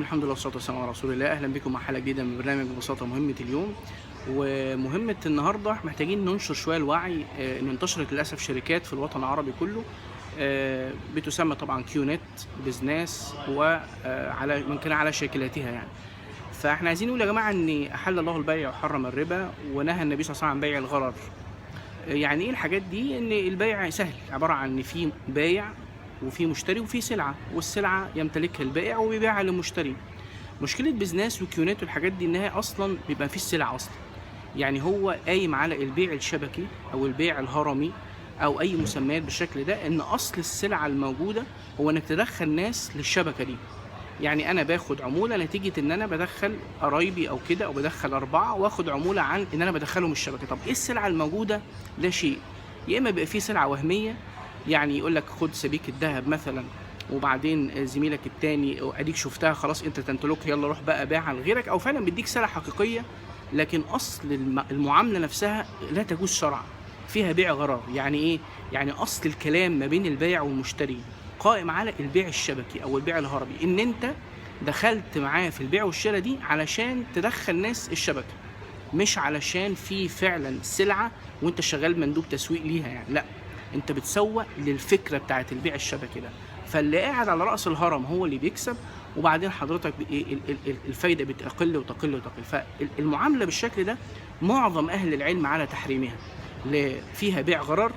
الحمد لله والصلاة والسلام على رسول الله. أهلا بكم مع حلقة جديدة من برنامج ببساطة مهمة اليوم. ومهمة النهاردة محتاجين ننشر شوية الوعي. إن انتشرت للأسف شركات في الوطن العربي كله بتسمى طبعا كيونت بزنس وعلى من كان على شاكلتها يعني. فاحنا عايزين نقول يا جماعة إن أحل الله البيع وحرم الربا ونهى النبي صلى الله عليه وسلم عن بيع الغرر. يعني إيه الحاجات دي؟ إن البيع سهل، عبارة عن إن في بايع وفي مشتري وفي سلعة، والسلعة يمتلكها البائع وبيبيعها للمشتري. مشكلة بزنس وكيونات والحاجات دي انها اصلا بيبقى مفيش سلعة اصلا، يعني هو قايم على البيع الشبكي او البيع الهرمي او اي مسميات بالشكل ده. ان اصل السلعة الموجودة هو انك تدخل ناس للشبكة دي. يعني انا باخد عمولة نتيجة ان انا بدخل قرايبي او كده، او بدخل 4 واخد عمولة عن ان انا بدخلهم الشبكة. طب ايه السلعة الموجودة؟ لا شيء. يا اما بيبقى فيه سلعة وهمية، يعني يقول لك خد سبيك الذهب مثلا، وبعدين زميلك التاني اديك شفتها خلاص انت تمتلكها يلا روح بقى بيعها لغيرك، او فعلا بيديك سلعه حقيقيه لكن اصل المعامله نفسها لا تجوز شرعا، فيها بيع غرر. يعني ايه؟ يعني اصل الكلام ما بين البائع والمشتري قائم على البيع الشبكي او البيع الهرمي، ان انت دخلت معاه في البيع والشراء دي علشان تدخل ناس الشبكه، مش علشان في فعلا سلعه وانت شغال مندوب تسويق ليها يعني، لا، انت بتسوق للفكره بتاعت البيع الشبكي ده. فاللي قاعد على راس الهرم هو اللي بيكسب، وبعدين حضرتك الفايده بتقل وتقل وتقل. فالمعامله بالشكل ده معظم اهل العلم على تحريمها. فيها بيع غرر،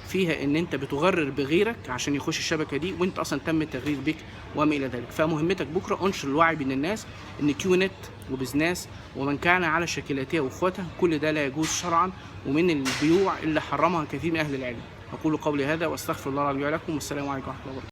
فيها ان انت بتغرر بغيرك عشان يخش الشبكه دي وانت اصلا تم التغرير بك وما الى ذلك. فمهمتك بكره انشر الوعي بين الناس ان كيونت وبزنس ومن كان على شاكلتها واخواتها كل ده لا يجوز شرعا، ومن البيوع اللي حرمها كثير من اهل العلم. اقول قولي هذا واستغفر الله لي ولكم، والسلام عليكم ورحمه الله وبركاته.